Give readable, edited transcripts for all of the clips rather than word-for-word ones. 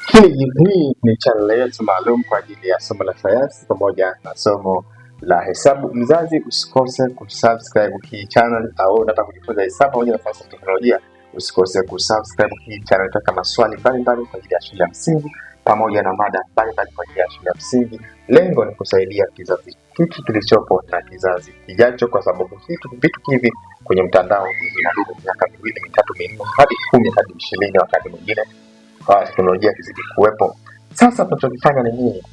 Hii ni channel yetu maalum kwa ajili ya somo la sayansi pamoja na somo la hesabu. Mzazi, usikose kusubscribe hii channel, au unataka kujifunza hesabu pamoja na sayansi na teknolojia, usikose kusubscribe hii channel. Tutaweka maswali mbalimbali kwa ajili ya shule ya msingi pamoja na mada mbalimbali kwa ajili ya shule ya msingi. Lengo ni kusaidia kizazi hiki kilichopo na kizazi kijacho, kwa sababu vitu hivi kwenye mtandao vinadumu miaka 2, 3, 4 hadi 10 hadi 20 wakati mwingine teknolojia kizidi kuwepo. Sasa tunachokifanya ni nini?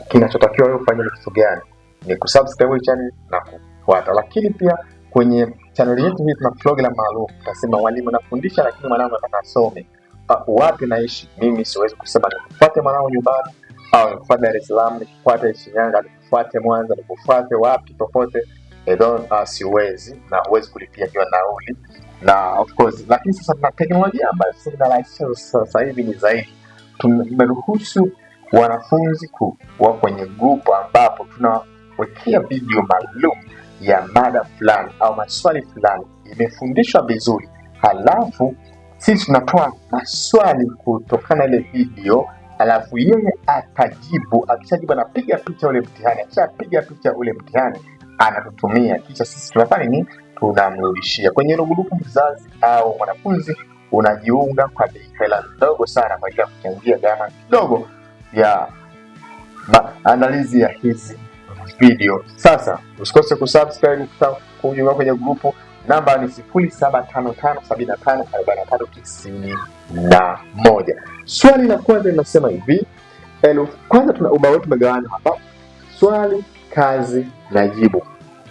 Kinachotakiwa wewe ufanye ni kitu gani? Ni kusubscribe channel na kufuata. Lakini pia kwenye channel yetu hii tuna program maalum. Tutasema walimu nafundisha lakini mwanangu nataka asome. Wapi naishi? Mimi siwezi kusema nikufuate mwanangu nyumbani au nikufuate Dar es Salaam, nikufuate Shinyanga, nikufuate Mwanza, nikufuate wapi popote. Siwezi, na huwezi kulipia hiyo nauli. Na of course, lakini sasa tuna teknolojia ambayo sasa hivi ni zaidi. Tumeruhusu wanafunzi kuwa kwenye group ambapo tunawekea video maalum ya mada fulani au maswali fulani imefundishwa vizuri, halafu sisi tunatoa maswali kutokana ile video, halafu yeye atajibu. Akishajibu anapiga picha ule mtihani, akishapiga picha ule mtihani anatutumia, kisha sisi tunafanya nini? Tunamrudishia kwenye grupu. Mzazi au mwanafunzi unajiunga kwa hela ndogo sana kwa ajili ya kuchangia gharama kidogo ya maandalizi ya hizi video. Sasa usikose kusubscribe, kujiunga kwenye grupu. Namba ni 0755754391. Swali la kwanza linasema hivi. Kwanza tuna ubao wetu umegawanywa hapa: swali, kazi na jibu.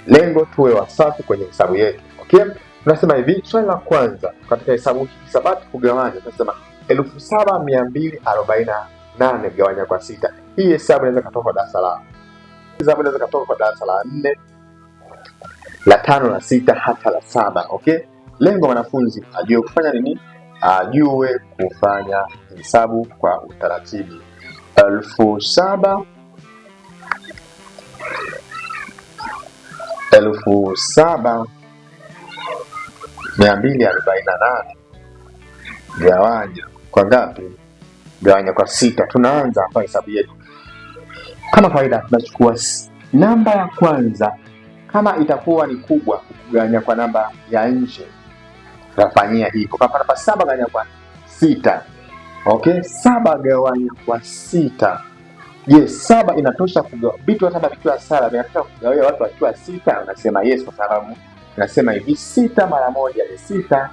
Lengo tuwe wasafi kwenye hesabu yetu. Okay? Tunasema hivi, swali la kwanza katika hesabu hisabati kugawanya, tunasema 7248 gawanya kwa 6. Hii hesabu inaweza kutoka kwa darasa la 4, la 5, la 6 hata la 7. Okay? Lengo mwanafunzi ajue kufanya nini? Ajue kufanya hesabu kwa utaratibu. 7248 gawanya kwa ngapi? Gawanya kwa 6. Tunaanza hapa hesabu yetu. Kama kawaida tunachukua namba ya kwanza, kama itakuwa ni kubwa kugawanya kwa namba ya nje, tutafanyia hivyo. Kwa mfano 7 gawanya kwa 6. Okay? 7 gawanya kwa 6. Yes, 7 inatosha kugawa vitu hata vikiwa sala vinataka kugawia watu wakiwa 6. Unasema yes, kwa sababu nasema hivi 6 mara 1 ni 6.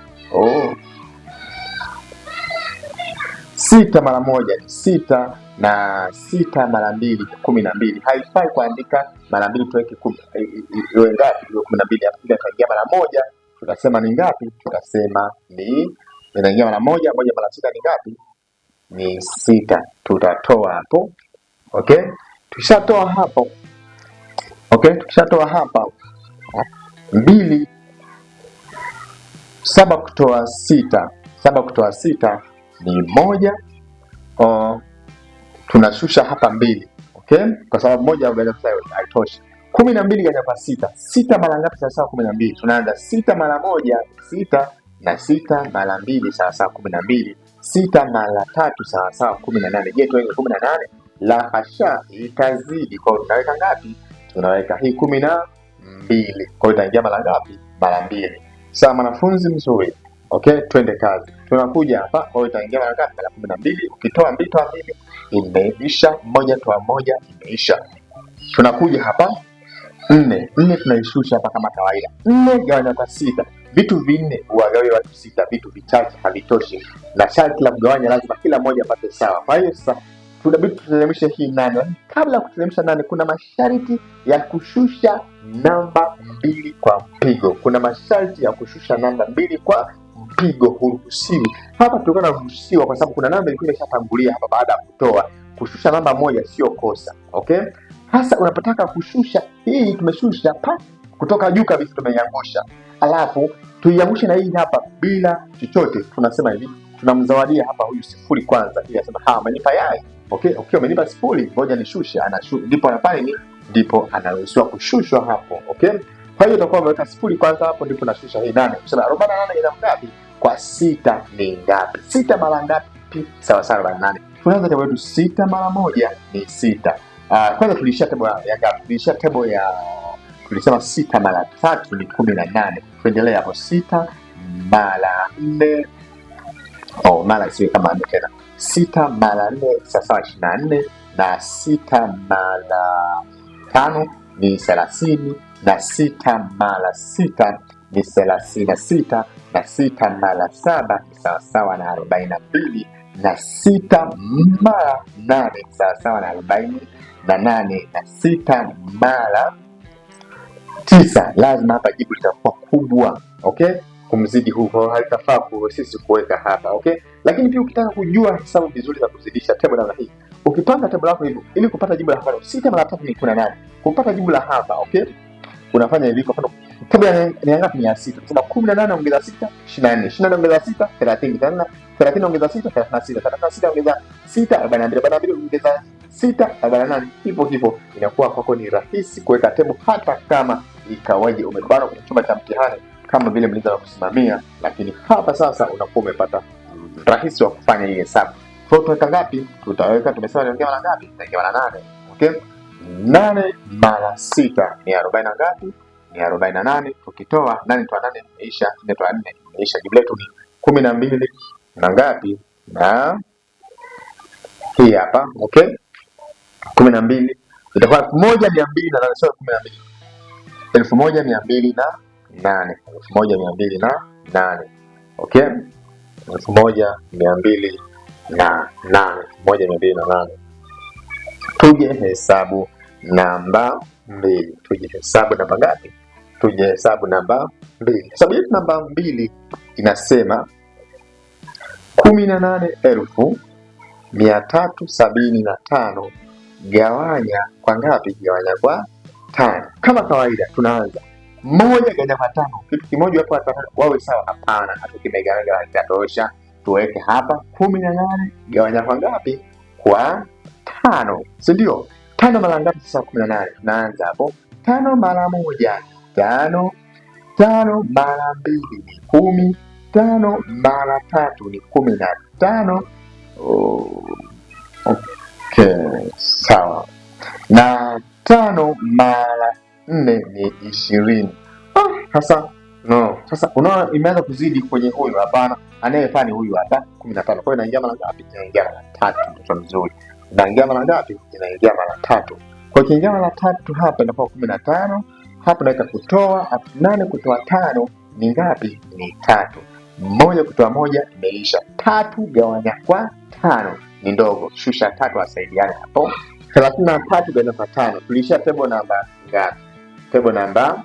6 mara 1 ni 6 na 6 mara 2 ni 12. Haifai kuandika mara 2 tuweke 10. Iwe ngapi? Iwe 12. Hapo itaingia mara 1. Tutasema ni ngapi? Tutasema ni inaingia mara 1. 1 mara 6 ni ngapi? Ni 6. Tutatoa hapo. Okay? Tukishatoa hapo. Okay? Tukishatoa hapa 2, 7 kutoa 6. 7 kutoa 6 ni 1. Tunashusha hapa 2. Okay? Kwa sababu 1 gawanya kwa 6 haitoshi. 12 gawanya kwa 6. 6 mara ngapi sawa sawa 12? Tunaanza 6 mara 1 6 na 6 mara 2 sawa sawa 12. 6 mara 3 sawa sawa 18. Je, tuweke 18? La hasha, itazidi. Kwa hiyo tunaweka ngapi? Tunaweka hii 12. Kwa hiyo itaingia mara ngapi? Mara 2. Sawa mwanafunzi mzuri. Okay, twende kazi. Tunakuja hapa, kwa hiyo itaingia mara ngapi? Mara 12. Ukitoa 2 toa 2 imeisha. 1 toa 1 imeisha. Tunakuja hapa 4. 4 tunaishusha hapa kama kawaida. 4 gawanya kwa 6. Vitu vinne uwagawe watu 6. Vitu vichache havitoshi. Na sharti la kugawanya lazima kila mmoja apate sawa. Kwa hiyo sasa tunabidi tuteremshe hii 8. Kabla ya kuteremsha 8 kuna masharti ya kushusha namba 2 kwa mpigo. Kuna masharti ya kushusha namba 2 kwa mpigo, huruhusiwi. Hapa tulikuwa tunaruhusiwa kwa sababu kuna namba ilikuwa imeshatangulia hapa baada ya kutoa. Kushusha namba 1 sio kosa. Okay? Hasa unapotaka kushusha hii, tumeshusha kutoka juu kabisa tumeiangusha. Alafu tuiangushe na hii hapa bila chochote. Tunasema hivi, tunamzawadia hapa huyu 0 kwanza ili asema amenipa yai. Okay, umenipa 0, ngoja nishushe. Ndipo anafanya nini? Ndipo anaruhusiwa kushushwa hapo. Okay? Kwa hiyo utakuwa umeweka 0 kwanza hapo, ndipo nashusha hii 8. Kusema 48 ina ngapi? Kwa 6 ni ngapi? 6 mara ngapi? ngapi? Sawa sawa 48. Tunaanza table yetu 6 mara moja ni 6. Kwanza tulishia table ya ngapi? Tulishia table ya tulisema 6 mara 3 ni 18. Tuendelee hapo 6 mara 4 mara sio kama tena 6 mara 4 sawa 24 na 6 mara 5 ni 30 na 6 mara 6 ni 36 na 6 mara 7 ni sawasawa na 42 na 6 mara 8 ni sawasawa na 48 na 6 mara 9. Lazima hapa jibu litakuwa kubwa, okay, kumzidi huko haitafaa sisi kuweka hapa, okay. Lakini pia ukitaka kujua hesabu vizuri za kuzidisha table namna hii, ukipanga table lako hivyo ili kupata jibu la hapa 6 mara 3 ni 18, kupata jibu la hapa, okay, unafanya hivi. Kwa mfano table ni ngapi? Ni ya 6. Tunasema 18 ongeza 6 24, 24 ongeza 6 30, 30 ongeza 6 36, 36 ongeza 6 42, 42 ongeza 6 48. Hivyo hivyo inakuwa kwako ni rahisi kuweka table, hata kama ikawaje umebana kwenye chumba cha mtihani kama vile mlinzi wa kusimamia, lakini hapa sasa unakuwa umepata rahisi wa kufanya hii hesabu. Kwa hiyo tutaweka ngapi? Tutaweka, tumesema ni mara ngapi? Ni mara 8, okay. 8 mara 6 ni 40 na ngapi? Ni 48. Tukitoa 8 toa 8 imeisha, 4 toa 4 imeisha. Jibu letu ni 12 na ngapi? Na hii hapa, okay, 12 itakuwa 1208, sio 12, 1208, 1208, okay, 1208. Tuje hesabu namba 2. Tuje hesabu namba ngapi? Tuje hesabu namba 2. Hesabu yetu namba 2 inasema 18,375 gawanya kwa ngapi? Gawanya kwa 5. Kama kawaida tunaanza 1 gawanya kwa 5. Kitu kimoja hapo wawe sawa? Hapana, hatukimegawanya hakitatosha. Tuweke hapa 18 gawanya kwa ngapi? Kwa 5, si ndio? 5 mara ngapi sasa? 18. Tunaanza hapo 5 mara 1 5, 5 mara 2 ni 10, 5 mara 3 ni 15. Okay, sawa. Na 5 mara 4 ni 20. Sasa no, sasa unaona imeanza kuzidi kwenye huyu. Hapana, anayefanya ni huyu hapa 15. Kwa hiyo inaingia mara ngapi? Inaingia mara 3. Mtoto mzuri, inaingia mara ngapi? Inaingia mara 3. Kwa hiyo ingia mara 3 hapa inakuwa 15. Hapa naweka kutoa 8 kutoa 5 ni ngapi? Ni 3. 1 kutoa 1 imeisha. 3 gawanya kwa 5 ni ndogo, shusha 3 asaidiane hapo. 33 gawanya kwa 5. Tulisha table namba ngapi? Table namba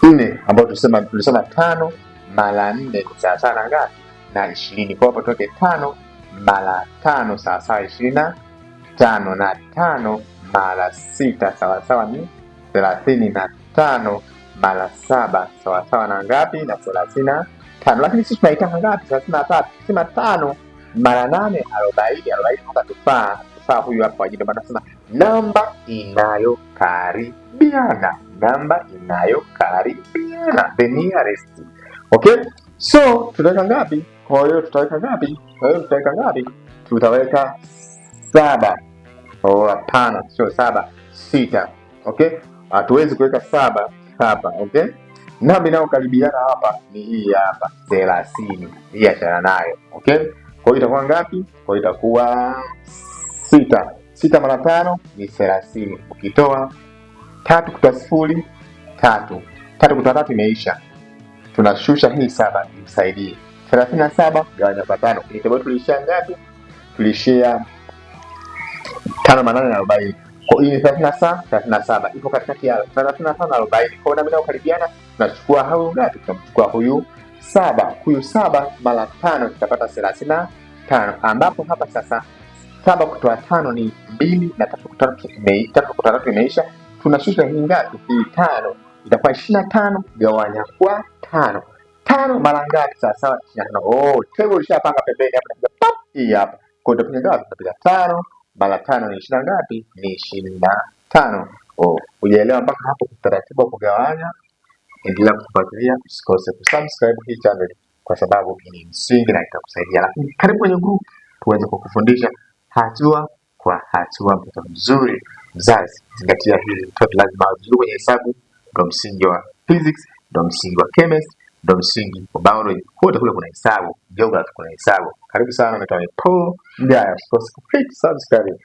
4, ambapo tulisema 5 mara 4 ni sawa sawa ngapi? Na 20. Kwa hapo tuweke 5 mara 5 sawa sawa 25, na 5 mara 6 sawa sawa ni 35 mara 7 sawa sawa na ngapi? Na 35. Lakini sisi tunaitaka ngapi? 33. Kusema 5 mara 8 40. 40 tufaa huyu hapa kwa ajili ya tunasema namba inayokaribiana. Namba inayokaribiana, the nearest. Okay? So tutaweka ngapi? Kwa hiyo tutaweka ngapi? Tutaweka 7. Hapana, sio 7, 6. Okay? Hatuwezi kuweka 7 hapa, okay? Namba inayokaribiana hapa ni hii hapa 30. Hii achana nayo, okay? Kwa hiyo itakuwa ngapi? Kwa hiyo itakuwa 6. 6 mara 5 ni 30. Ukitoa 3 kutoa 0 3. 3 kutoa 3 imeisha. Tunashusha hii 7 imsaidie. 37 gawanya kwa 5. Ni table tulishia ngapi? Tulishia 5 mara 8 na 40. Kwa hiyo 37 ipo katikati ya 35 na 40. Kwa namba inayokaribiana tunachukua huyu ngapi? Tunachukua huyu 7. Huyu 7 mara 5 tutapata 35, ambapo hapa sasa 7 kutoa 5 ni 2 na 3 kutoa 3 imeisha. Tunashusha hii ngapi? Hii 5 itakuwa 25 gawanya kwa 5. 5 mara ngapi? Sawa 25. Table ulishapanga pembeni hapa, pop hii hapa. Kwa hiyo utapiga ngapi? Utapiga 5 mara 5 ni 20 ngapi? Ni 25. Hujaelewa mpaka hapo? Utaratibu wa kugawanya, endelea kufuatilia, usikose kusubscribe hii channel kwa sababu ni msingi na itakusaidia. Lakini karibu kwenye group tuweze kukufundisha hatua kwa hatua. Mtoto mzuri mzazi, zingatia hili, mtoto lazima ajue kwenye hesabu, ndio msingi wa physics, ndio msingi wa chemistry, ndio msingi wa biology. Kote kule kuna hesabu, geography kuna hesabu. Karibu sana, naitwa Paul Mgaya. Usikose subscribe.